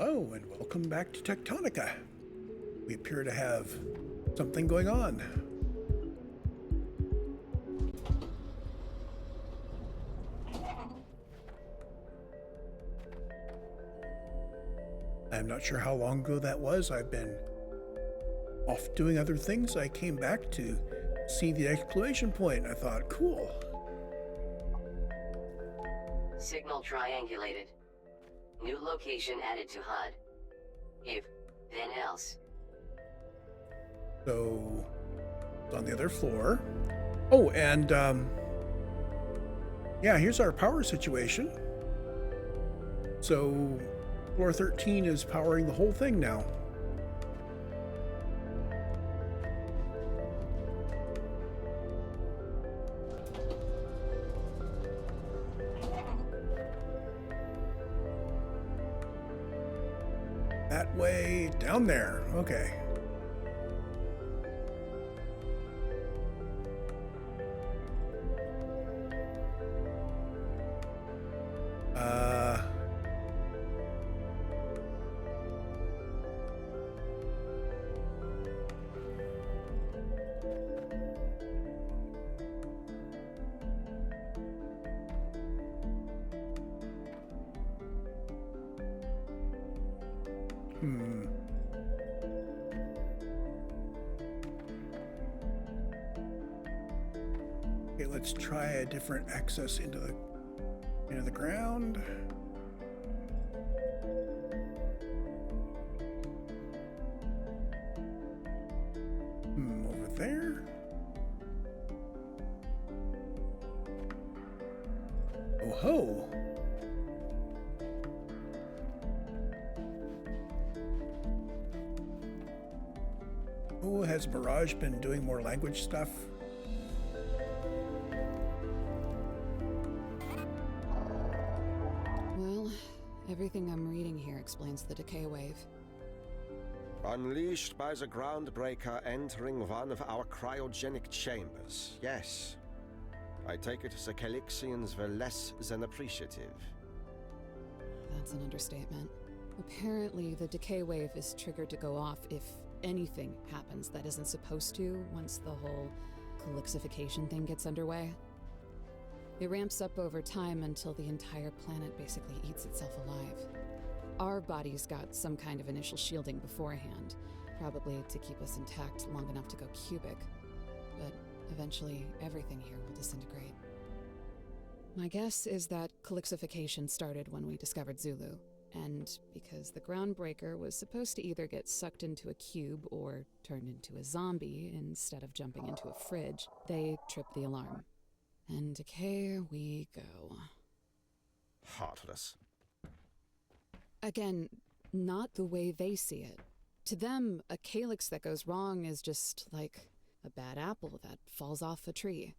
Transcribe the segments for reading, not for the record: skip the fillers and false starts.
Hello, and welcome back to Tectonica. We appear to have something going on. I'm not sure how long ago that was. I've been off doing other things. I came back to see the exclamation point. I thought, cool. Signal triangulated. New location added to HUD. If, then else. So, it's on the other floor. Oh, and yeah, here's our power situation. So, floor 13 is powering the whole thing now. That way, down there. Okay. Okay, let's try a different access into the ground. Over there. Oh ho. Oh, has Mirage been doing more language stuff? Well, everything I'm reading here explains the decay wave. Unleashed by the Groundbreaker entering one of our cryogenic chambers, yes. I take it the Calixians were less than appreciative. That's an understatement. Apparently, the decay wave is triggered to go off if anything happens that isn't supposed to once the whole calixification thing gets underway. It ramps up over time until the entire planet basically eats itself alive. Our bodies got some kind of initial shielding beforehand, probably to keep us intact long enough to go cubic. But eventually, everything here will disintegrate. My guess is that calixification started when we discovered Zulu, and because the Groundbreaker was supposed to either get sucked into a cube or turned into a zombie instead of jumping into a fridge, they tripped the alarm. And decay we go. Heartless. Again, not the way they see it. To them, a calyx that goes wrong is just like a bad apple that falls off a tree.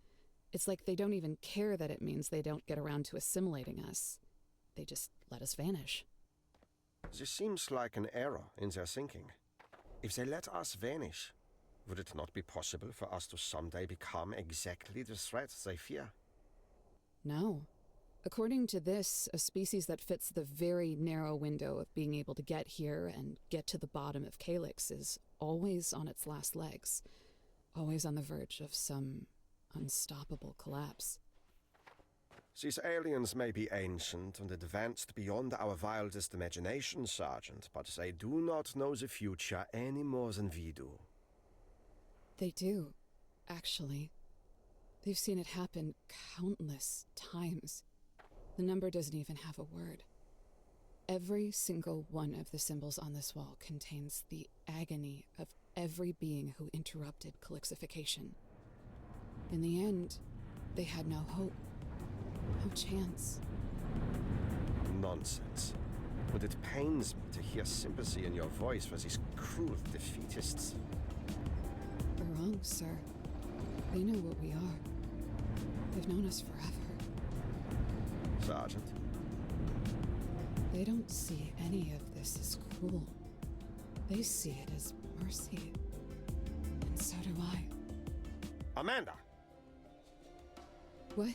It's like they don't even care that it means they don't get around to assimilating us. They just let us vanish. This seems like an error in their thinking. If they let us vanish, would it not be possible for us to someday become exactly the threat they fear? No. According to this, a species that fits the very narrow window of being able to get here and get to the bottom of Calyx is always on its last legs, always on the verge of some unstoppable collapse. These aliens may be ancient and advanced beyond our wildest imagination, Sergeant, but they do not know the future any more than we do. They do, actually. They've seen it happen countless times. The number doesn't even have a word. Every single one of the symbols on this wall contains the agony of every being who interrupted calixification. In the end, they had no hope, no chance. Nonsense. But it pains me to hear sympathy in your voice for these cruel defeatists. You're wrong, sir. They know what we are. They've known us forever. Sergeant? They don't see any of this as cruel. They see it as mercy. And so do I. Amanda! What?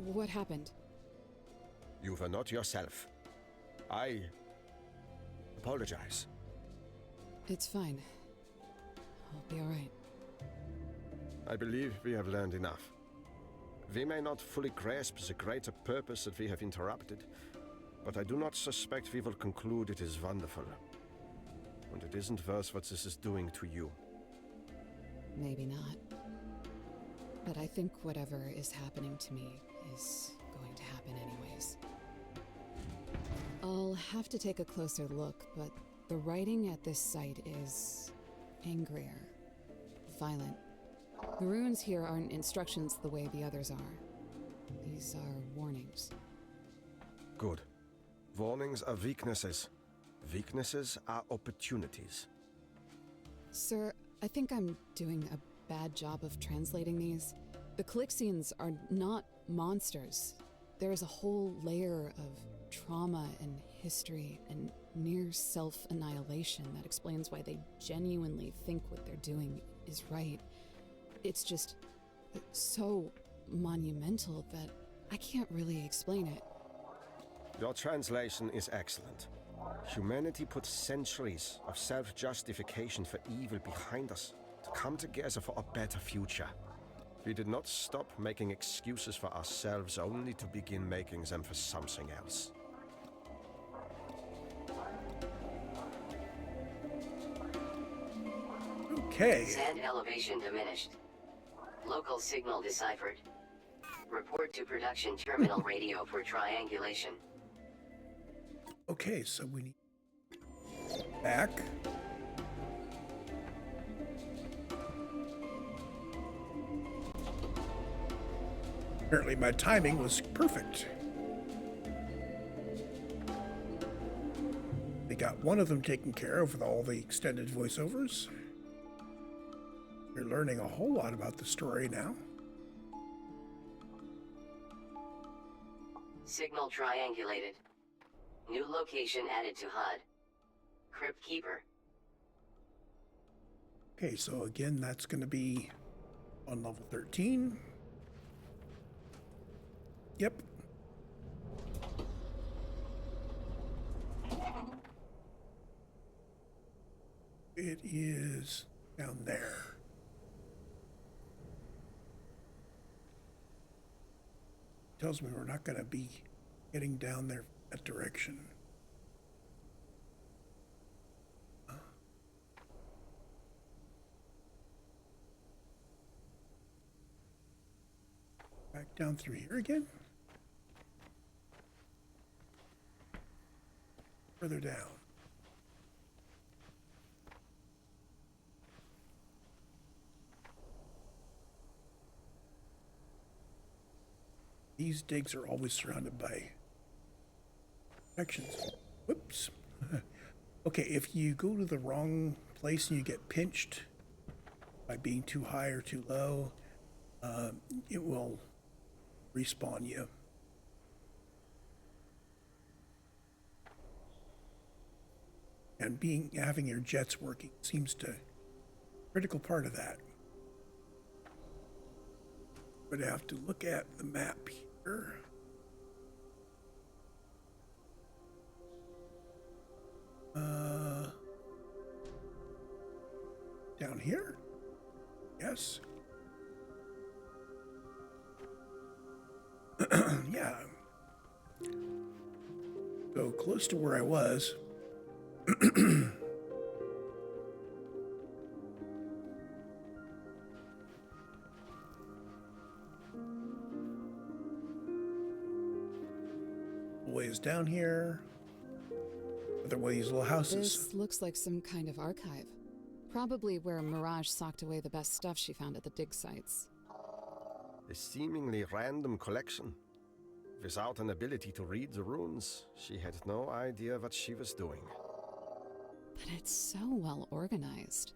What happened? You were not yourself. I Apologize. It's fine. I'll be alright. I believe we have learned enough. We may not fully grasp the greater purpose that we have interrupted, but I do not suspect we will conclude it is wonderful. And it isn't worth what this is doing to you. Maybe not. But I think whatever is happening to me is going to happen anyways. I'll have to take a closer look, but the writing at this site is angrier, violent. The runes here aren't instructions the way the others are. These are warnings. Good. Warnings are weaknesses. Weaknesses are opportunities. Sir, I think I'm doing a bad job of translating these. The Calixians are not monsters. There is a whole layer of trauma and history and near self-annihilation that explains why they genuinely think what they're doing is right. It's just so monumental that I can't really explain it. Your translation is excellent. Humanity put centuries of self-justification for evil behind us to come together for a better future. We did not stop making excuses for ourselves only to begin making them for something else. Okay. Sand elevation diminished. Local signal deciphered. Report to production terminal radio for triangulation. Okay, so we need back. Apparently my timing was perfect. They got one of them taken care of with all the extended voiceovers. You're learning a whole lot about the story now. Signal triangulated. New location added to HUD. Crypt Keeper. Okay, so again, that's going to be on level 13. Yep. It is down there. Tells me we're not going to be getting down there that direction. Back down through here again? Further down. These digs are always surrounded by sections. Whoops. Okay, if you go to the wrong place and you get pinched by being too high or too low, it will respawn you. And having your jets working seems to critical part of that. But I have to look at the map here. Down here? Yes. Yeah. So close to where I was. Ways down here. Other ways, little houses. This looks like some kind of archive. Probably where Mirage socked away the best stuff she found at the dig sites. A seemingly random collection. Without an ability to read the runes, she had no idea what she was doing. But it's so well organized.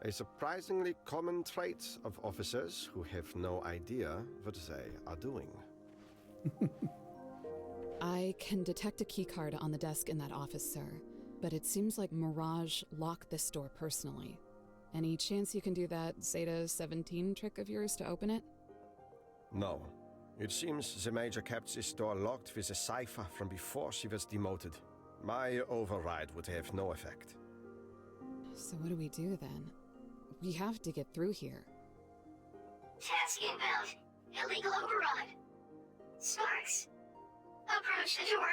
A surprisingly common trait of officers who have no idea what they are doing. I can detect a keycard on the desk in that office, sir. But it seems like Mirage locked this door personally. Any chance you can do that Zeta 17 trick of yours to open it? No. It seems the Major kept this door locked with a cipher from before she was demoted. My override would have no effect. So what do we do then? We have to get through here. Task inbound. Illegal override. Sparks. Approach the door.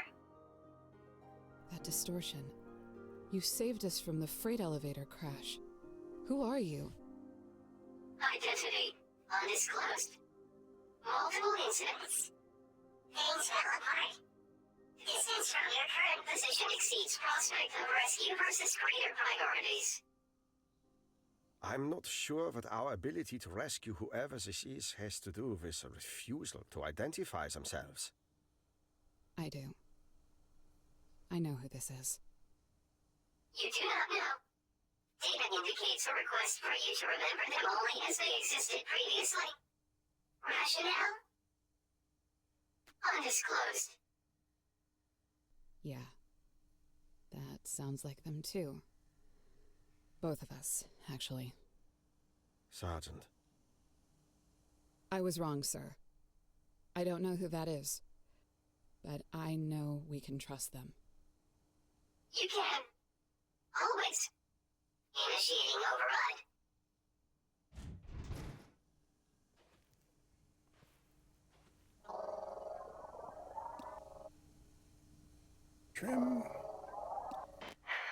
That distortion. You saved us from the freight elevator crash. Who are you? Identity. Undisclosed. Multiple incidents. Things fell apart. Distance from your current position exceeds prospect of rescue versus greater priorities. I'm not sure what our ability to rescue whoever this is has to do with a refusal to identify themselves. I do. I know who this is. You do not know. Data indicates a request for you to remember them only as they existed previously. Rationale? Undisclosed. Yeah. That sounds like them too. Both of us, actually. Sergeant. I was wrong, sir. I don't know who that is. But I know we can trust them. You can. Always. Initiating override. Trim.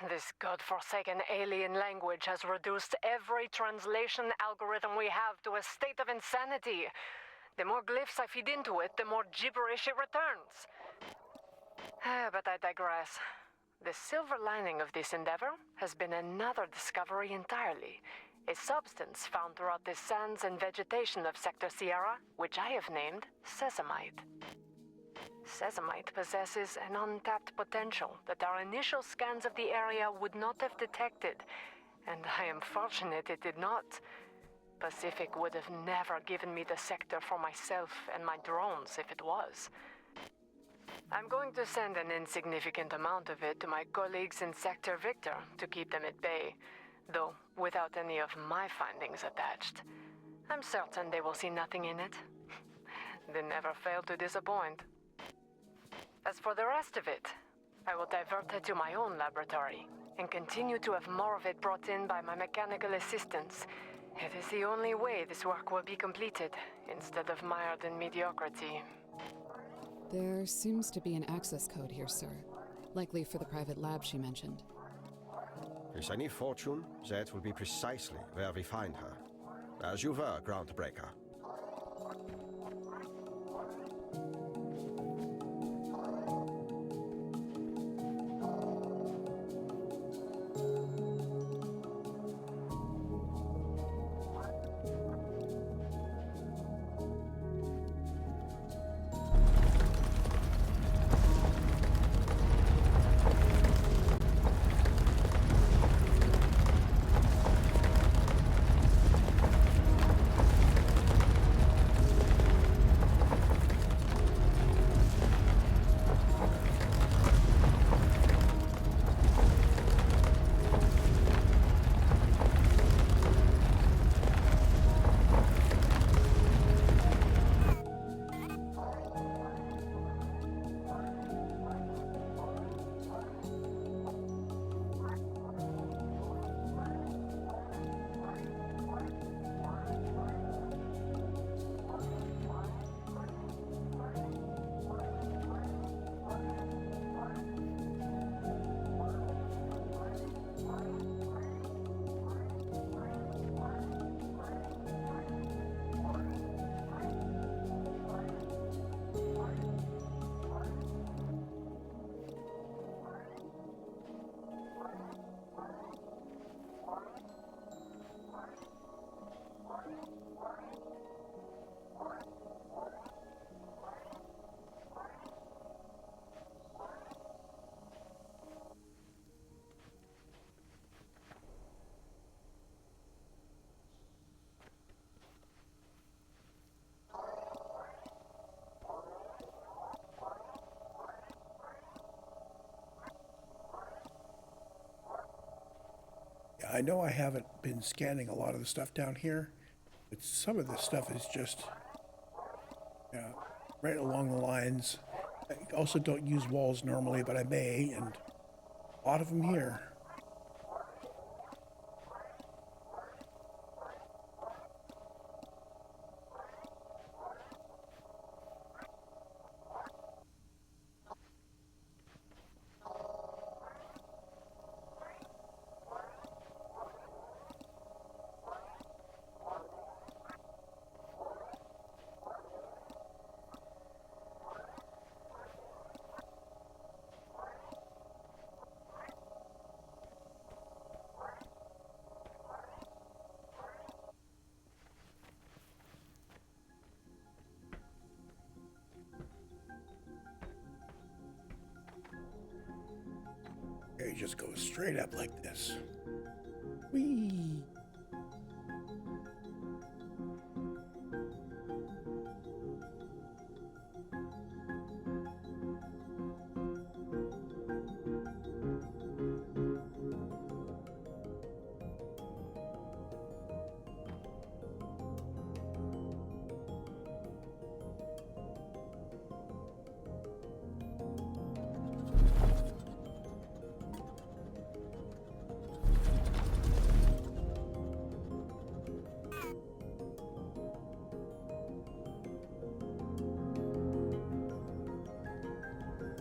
This godforsaken alien language has reduced every translation algorithm we have to a state of insanity. The more glyphs I feed into it, the more gibberish it returns. But I digress. The silver lining of this endeavor has been another discovery entirely. A substance found throughout the sands and vegetation of Sector Sierra, which I have named sesamite. Sesamite possesses an untapped potential that our initial scans of the area would not have detected, and I am fortunate it did not. Pacific would have never given me the sector for myself and my drones if it was. I'm going to send an insignificant amount of it to my colleagues in Sector Victor to keep them at bay, though without any of my findings attached. I'm certain they will see nothing in it. They never fail to disappoint. As for the rest of it, I will divert it to my own laboratory and continue to have more of it brought in by my mechanical assistants. It is the only way this work will be completed, instead of mired in mediocrity. There seems to be an access code here, sir. Likely for the private lab she mentioned. Is any fortune, that will be precisely where we find her. As you were, Groundbreaker. I know I haven't been scanning a lot of the stuff down here, but some of the stuff is just right along the lines. I also don't use walls normally, but I may, and lot of them here. Okay, just go straight up like this. Whee!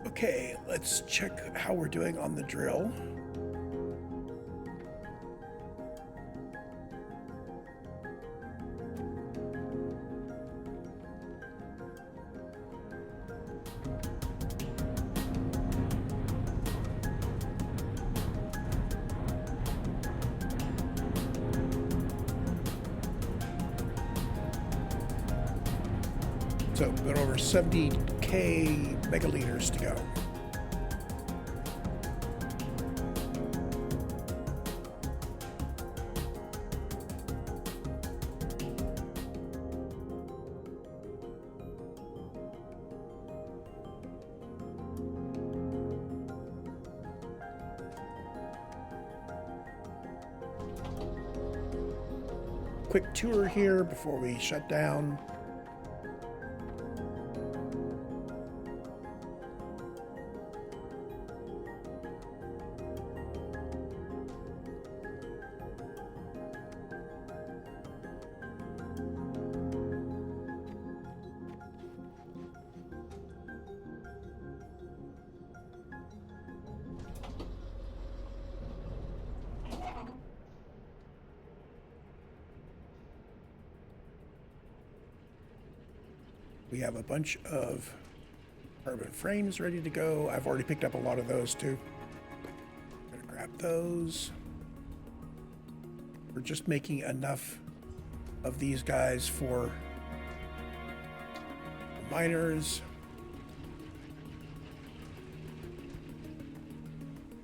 Okay, let's check how we're doing on the drill. So, got over 70K megaliters to go. Quick tour here before we shut down. We have a bunch of carbon frames ready to go. I've already picked up a lot of those too. Gonna grab those. We're just making enough of these guys for the miners.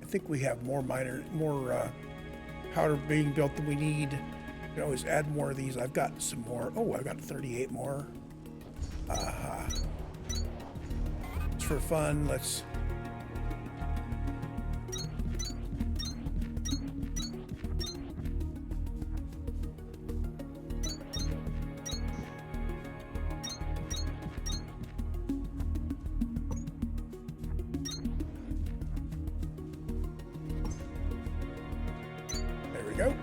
I think we have more powder being built than we need. We can always add more of these. I've got some more. Oh, I've got 38 more. Just for fun, let's there we go.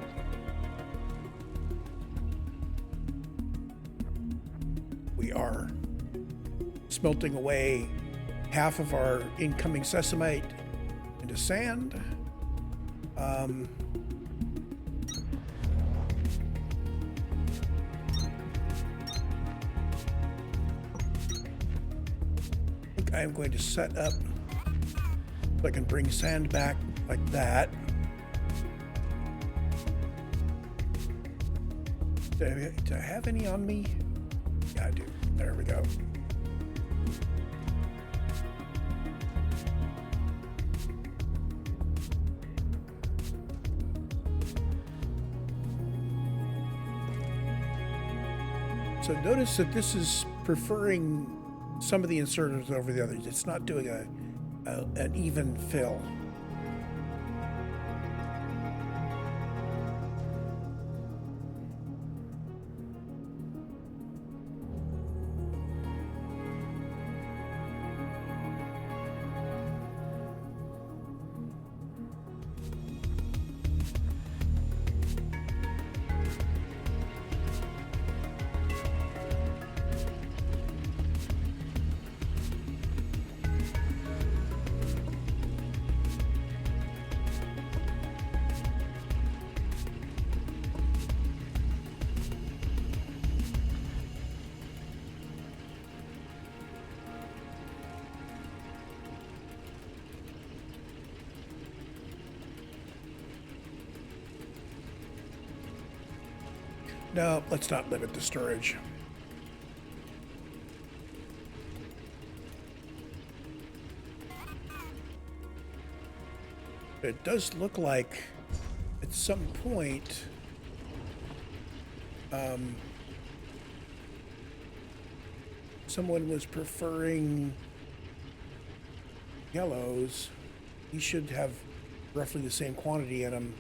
We are smelting away half of our incoming sesamite into sand. I think I'm going to set up so I can bring sand back like that. Do I have any on me? Yeah, I do. There we go. So notice that this is preferring some of the inserters over the others. It's not doing an even fill. No, let's not limit the storage. It does look like at some point someone was preferring yellows. You should have roughly the same quantity in them.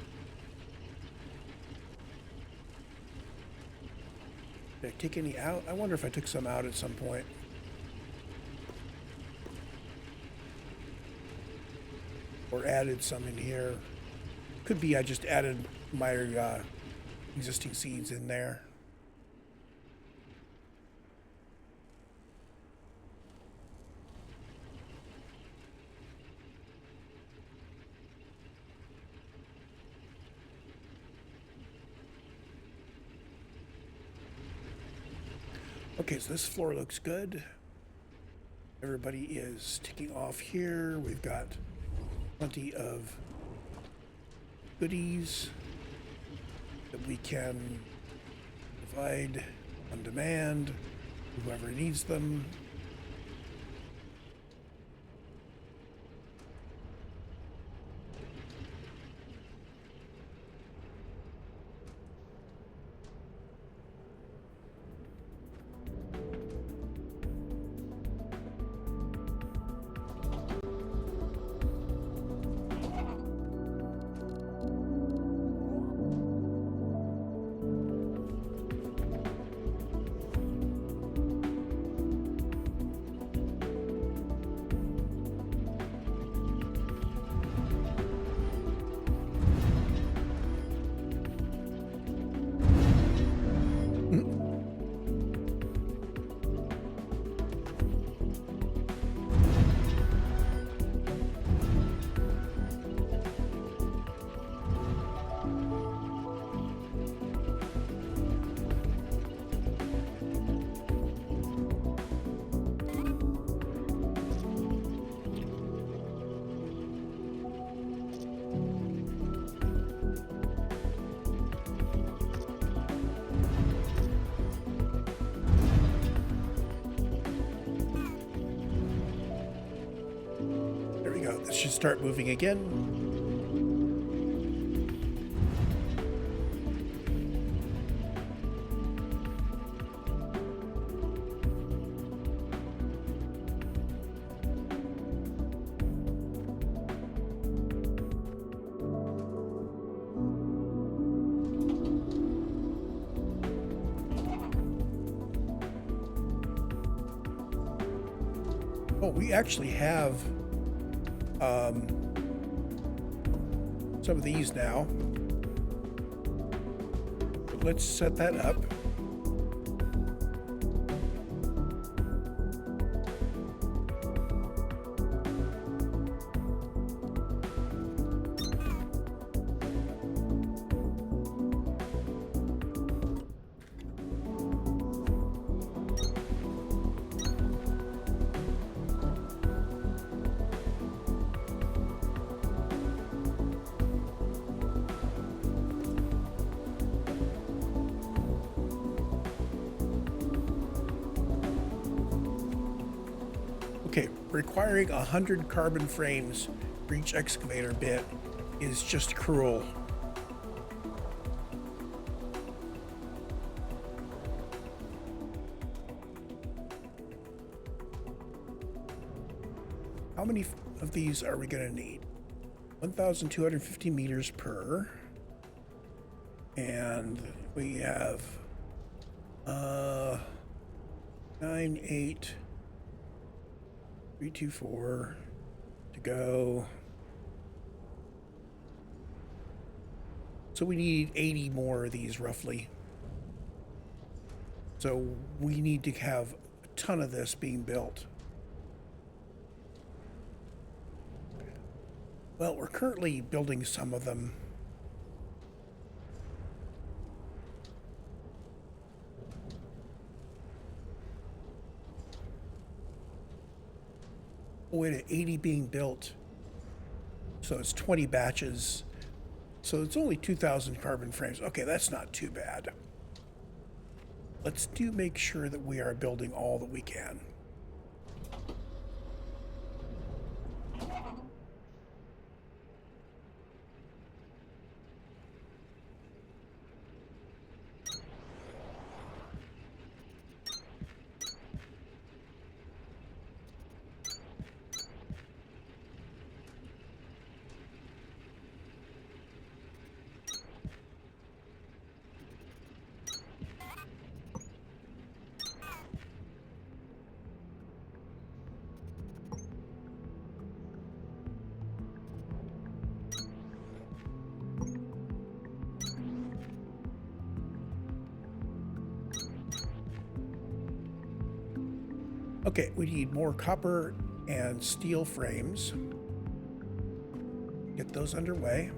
Did I take any out? I wonder if I took some out at some point. Or added some in here. Could be I just added my existing seeds in there. Okay, so this floor looks good. Everybody is ticking off here. We've got plenty of goodies that we can provide on demand to whoever needs them. There we go. This should start moving again. Oh, we actually have some of these now. Let's set that up. Okay, requiring 100 carbon frames for each excavator bit is just cruel. How many of these are we going to need? 1,250 meters per. And we have 9, 8, 3, 2, 4 to go. So we need 80 more of these roughly. So we need to have a ton of this being built. Well, we're currently building some of them. Wait, at 80 being built. So it's 20 batches. So it's only 2,000 carbon frames. Okay, that's not too bad. let's make sure that we are building all that we can. Okay, we need more copper and steel frames. Get those underway.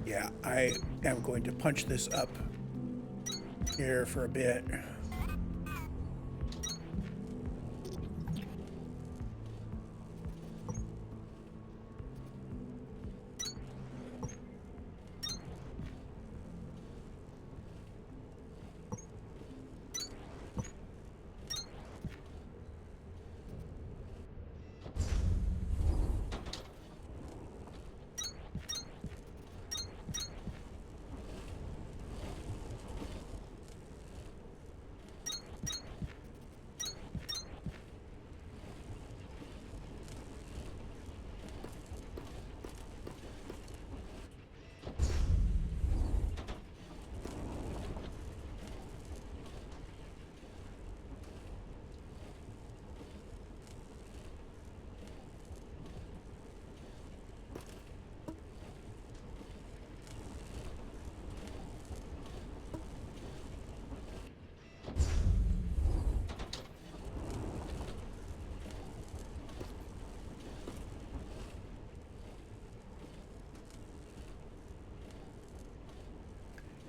Yeah, I am going to punch this up here for a bit.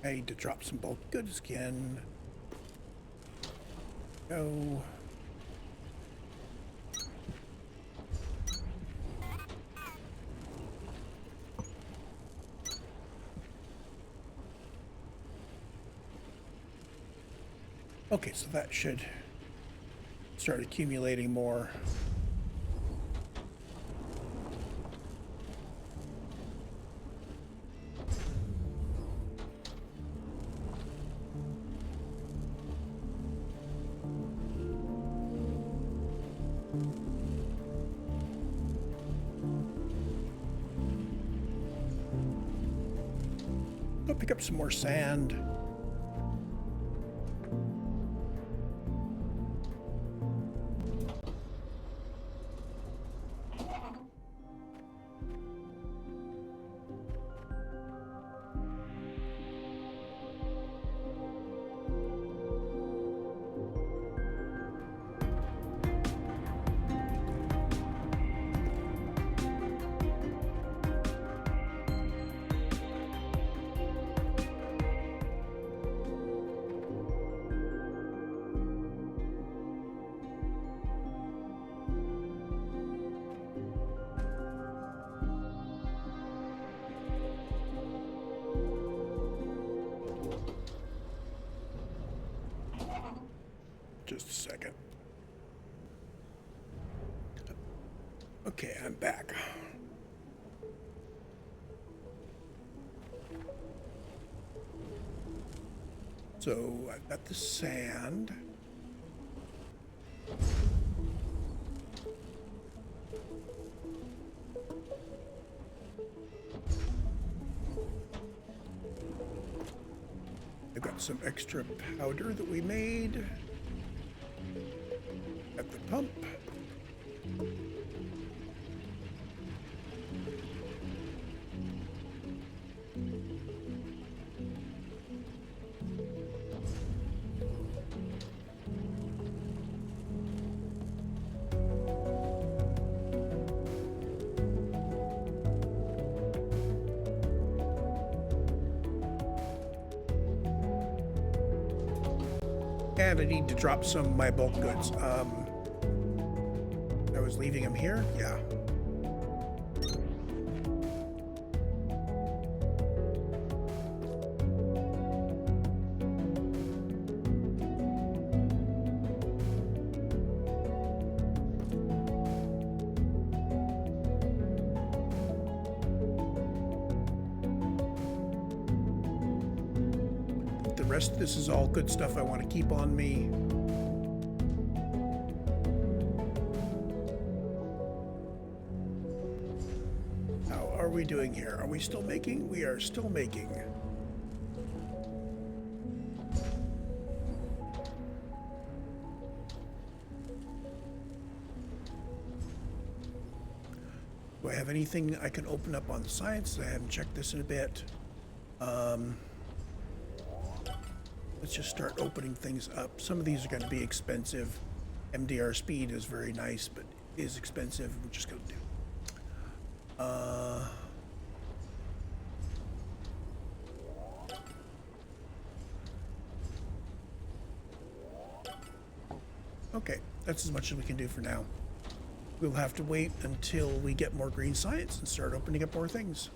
I need to drop some bulk goods again. Go. Okay, so that should start accumulating more. Go pick up some more sand. Just a second. Okay, I'm back. So I've got the sand. I've got some extra powder that we made at the pump. And I need to drop some of my bulk goods. I was leaving them here. Yeah. The rest of this is all good stuff I want to keep on me. How are we doing here? Are we still making? We are still making. Do I have anything I can open up on science? I haven't checked this in a bit. Let's just start opening things up. Some of these are going to be expensive. MDR speed is very nice, but it is expensive. We're just going to do. Okay, that's as much as we can do for now. We'll have to wait until we get more green science and start opening up more things.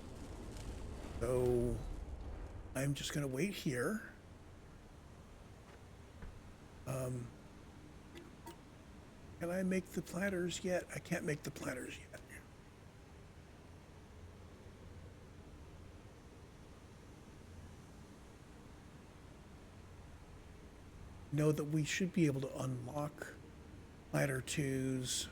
So I'm just going to wait here. Can I make the platters yet? I can't make the platters yet. Know that we should be able to unlock platter 2s.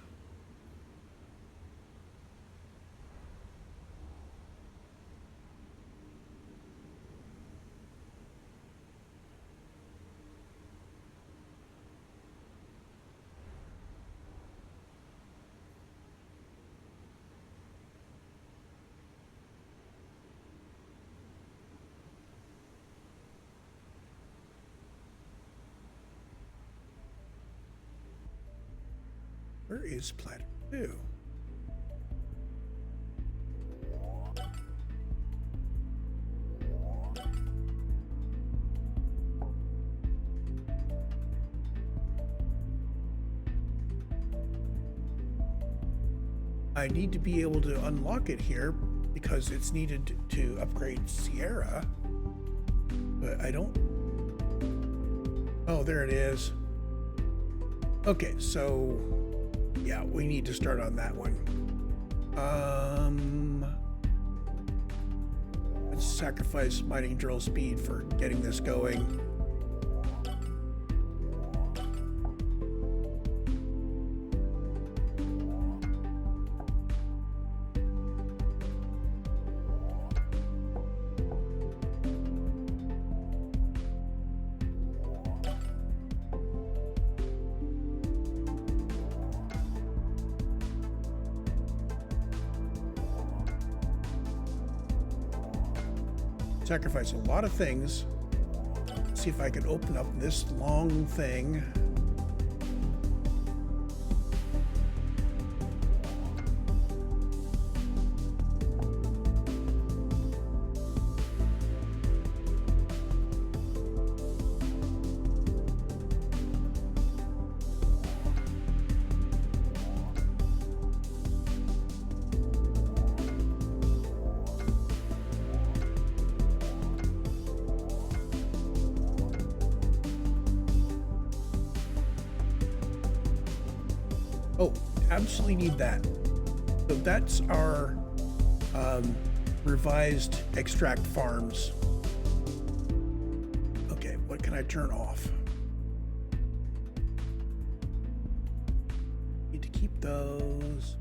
Where is platter 2? I need to be able to unlock it here because it's needed to upgrade Sierra. But I don't... Oh, there it is. Okay, so... yeah, we need to start on that one. Let's sacrifice mining drill speed for getting this going. Sacrifice a lot of things. See if I can open up this long thing. Oh, absolutely need that. So that's our revised extract farms. Okay, what can I turn off? Need to keep those.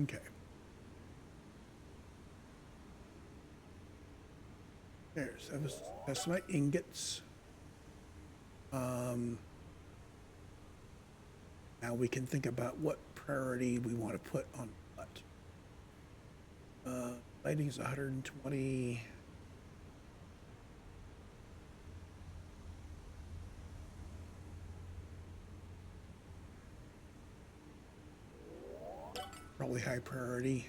Okay. There's that's my ingots. Now we can think about what priority we want to put on what. Lighting's 120. Probably high priority.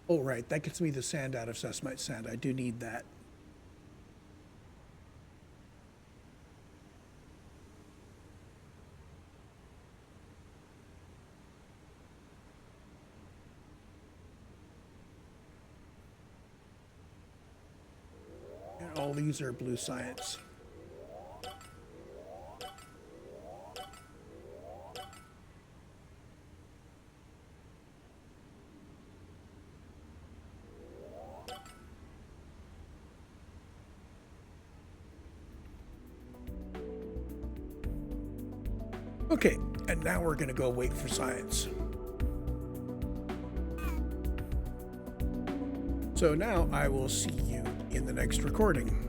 Oh, right, that gets me the sand out of Sesmite sand. I do need that. And all these are blue science. Okay, and now we're going to go wait for science. So now I will see you in the next recording.